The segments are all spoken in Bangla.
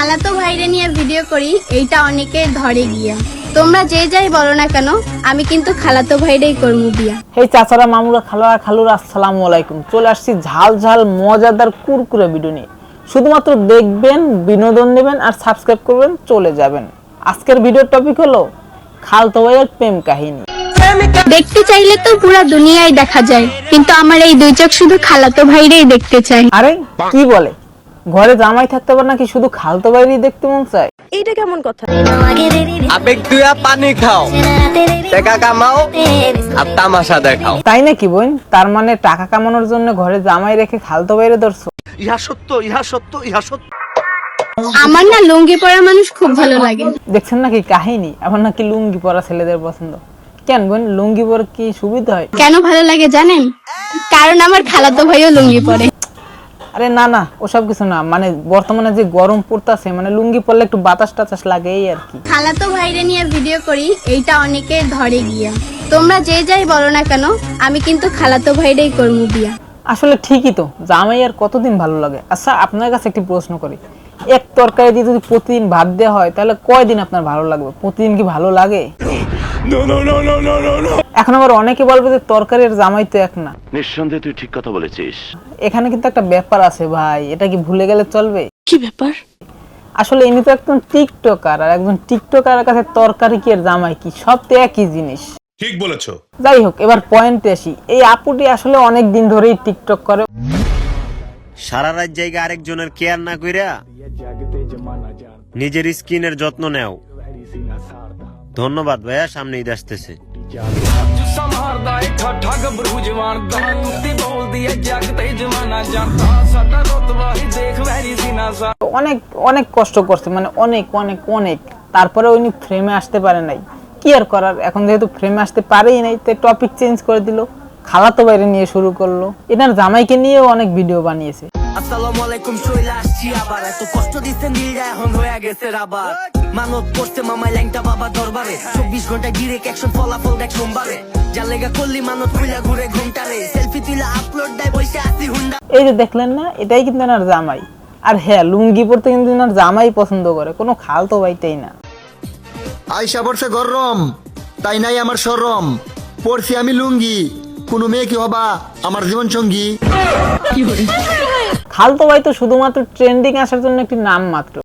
খালাতো ভাইরে নিয়ে ভিডিও করি, এইটা অনেকে ধরে গিয়া। তোমরা যে যাই বলো না কেন, আমি কিন্তু খালাতো ভাইরেই করমু বিয়া। এই চাচারা, মামুরা, খালারা, খালুরা, আসসালামু আলাইকুম। চলে আসছি ঝাল ঝাল মজাদার কুরকুরে ভিডিও নিয়ে। শুধুমাত্র দেখবেন, বিনোদন নেবেন আর সাবস্ক্রাইব করবেন, চলে যাবেন। আজকের ভিডিওর টপিক হলো খালতো ভাইয়ের প্রেম কাহিনী। দেখতে চাইলে তো পুরা দুনিয়ায় দেখা যায়, কিন্তু আমার এই দুই চোখ শুধু খালাতো ভাইরেই দেখতে চাই। আরে কি বলে, ঘরে জামাই থাকতে পারে নাকি শুধু খালতো ভাইরই দেখতে মন চায়? এইটা কেমন কথা? আবেগ দুয়া পানি খাও, টাকা কামাও আর তামাশা দেখাও। তাই নাকি বোন? তার মানে টাকা কামানোর জন্য ঘরে জামাই রেখে খালতো ভাইরে ধরছো? ইহা সত্য, ইহা সত্য, ইহা সত্য। আমার না লুঙ্গি পরা মানুষ খুব ভালো লাগে। দেখছেন নাকি কাহিনী? এখন নাকি লুঙ্গি পরা ছেলেদের পছন্দ। কেন বোন, লুঙ্গি পরে কি সুবিধা হয়? কেন ভালো লাগে জানেন? কারণ আমার খালাতো ভাইও লুঙ্গি পরে। আরে না না, ওসব কিছু না। মানে বর্তমানে যে গরম পড়তাছে, মানে লুঙ্গি পরলে একটু বাতাস টাতাস লাগে, এই আর কি। খালাতো ভাইরে নিয়ে ভিডিও করি, এইটা অনেকে ধরে গিয়া। তোমরা যে যাই বলো না কেন, আমি কিন্তু খালাতো ভাইরেই করমু বিয়া। আসলে ঠিকই তো, জামাই আর কতদিন ভালো লাগে। আচ্ছা, আপনার কাছে একটি প্রশ্ন করি, এক তরকারি দিয়ে যদি প্রতিদিন ভাত দেওয়া হয়, তাহলে কয়দিন আপনার ভালো লাগবে? প্রতিদিন কি ভালো লাগে? এখন আবার অনেকে বলবে যে তরকারির জামাই তো এক না। নিঃসন্দেহে তুই ঠিক কথা বলেছিস। এখানে কিন্তু একটা ব্যাপার আছে ভাই, এটা কি ভুলে গেলে চলবে? কি ব্যাপার? আসলে ইনি তো একজন টিকটকার, আর একজন টিকটকারের কাছে তরকারি কি আর জামাই কি সব তো একই জিনিস। ঠিক বলেছো। যাই হোক, এবার পয়েন্টে আসি। এই আপুটি আসলে অনেক দিন ধরেই টিকটক করে। সারা রাত জায়গা আরেকজনের কেয়ার না কইরা নিজের স্কিনের যত্ন নেও। ধন্যবাদ ভাইয়া, সামনে ঈদ আসতেছে। অনেক অনেক কষ্ট করছে, মানে অনেক অনেক অনেক। তারপরে উনি ফ্রেমে আসতে পারে নাই। কি আর করার, এখন যেহেতু ফ্রেমে আসতে পারেই নাই, তাই টপিক চেঞ্জ করে দিল, খালাতো বাইরে নিয়ে শুরু করলো। এনার জামাইকে নিয়েও অনেক ভিডিও বানিয়েছে। আসসালামু আলাইকুম, চলে আসছি আবার। এত কষ্ট দিচ্ছেন দিলটা এখন হয়ে গেছে রাবার। মানত করছে মামাই ল্যাংটা বাবা দরবারে, 24 ঘন্টা ডিরেক্ট অ্যাকশন, ফলাফল দেখ সোমবারে। যা লেগা করলি মানত খুইলা ঘুরে ঘুমটারে, সেলফি তুইলা আপলোড দেয় বসে আসি হুন্ডা। এই যে দেখলেন না, এটাই কিন্তু এনার জামাই। আর হ্যাঁ, লুঙ্গি পরতে কিন্তু এনার জামাই পছন্দ করে, কোনো খালতো ভাইটাই না। আয়সা পড়ছে গরম, তাই নাই আমার শরম। পড়ছি আমি লুঙ্গি, কোনো মেয়ে কি হবা আমার জীবন সঙ্গী। খালতো ভাই তো শুধুমাত্র ট্রেন্ডিং আসার জন্য একটি নাম মাত্র।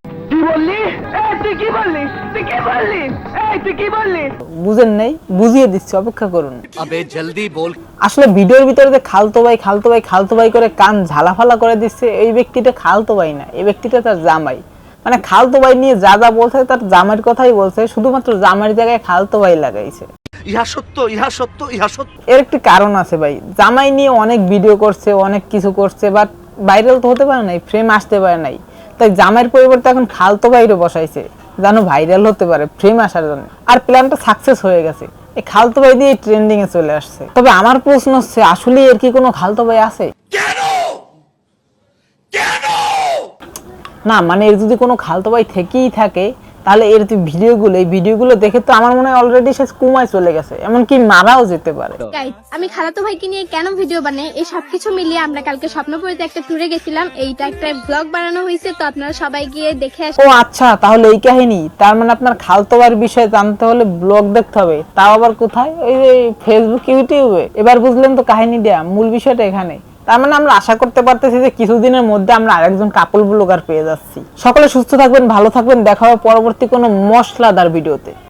বুঝেন নাই? বুঝিয়ে দিচ্ছি, অপেক্ষা করুন। আবে জলদি বল। আসলে ভিডিওর ভিতরে যে খালতো ভাই খালতো ভাই খালতো ভাই করে কান ঝালাফালা করে দিচ্ছে, এই ব্যক্তিটা খালতো ভাই না, এই ব্যক্তিটা তার জামাই। মানে খালতো ভাই নিয়ে যা যা বলছে তার জামাইয়ের কথাই বলছে, শুধুমাত্র জামাইয়ের জায়গায় খালতো ভাই লাগাইছে। ইহা সত্য, ইহা সত্য, ইহা সত্য। এর একটি কারণ আছে ভাই, জামাই নিয়ে অনেক ভিডিও করছে, অনেক কিছু করছে, বাট ভাইরাল তো হতে পারে নাই, ফ্রেম আসতে পারে নাই। তাই জামাইয়ের পরিবর্তে এখন খালতো ভাইরে বসাইছে, যেন ভাইরাল হতে পারে, ফ্রেম আসার জন্য। আর প্ল্যানটা সাকসেস হয়ে গেছে, এই খালতো ভাই দিয়ে ট্রেন্ডিং এ চলে আসছে। তবে আমার প্রশ্ন হচ্ছে, আসলে এর কি কোনো খালতো ভাই আছে? না, মানে এর যদি কোনো খালতো ভাই থেকেই থাকে, তাহলে এর যে ভিডিওগুলো দেখে তো আমার মনে হয় অলরেডি সে কুমায় চলে গেছে, এমনকি মারাও যেতে পারে। গাইস, আমি খালাতো ভাইকে নিয়ে কেন ভিডিও বানাই, এই সবকিছু মিলিয়ে আমরা কালকে স্বপ্নপুরীতে একটা ট্যুরে গেছিলাম। এইটা একটা ব্লগ বানানো হয়েছে, তো আপনারা সবাই গিয়ে দেখে আসুন। ও আচ্ছা, তাহলে এই কাহিনী। তার মানে আপনার খালতো ভাইয়ের বিষয়ে জানতে হলে ব্লগ দেখতে হবে, তাও আবার কোথায়? ওই যে ফেসবুক, ইউটিউবে। এবার বুঝলেন তো কাহিনীটা, মূল বিষয়টা এখানে। তার মানে আমরা আশা করতে পারতেছি যে কিছুদিনের মধ্যে আমরা আরেকজন কাপল ব্লগার পেয়ে যাচ্ছি। সকলে সুস্থ থাকবেন, ভালো থাকবেন, দেখা হবে পরবর্তী কোনো মশলাদার ভিডিওতে।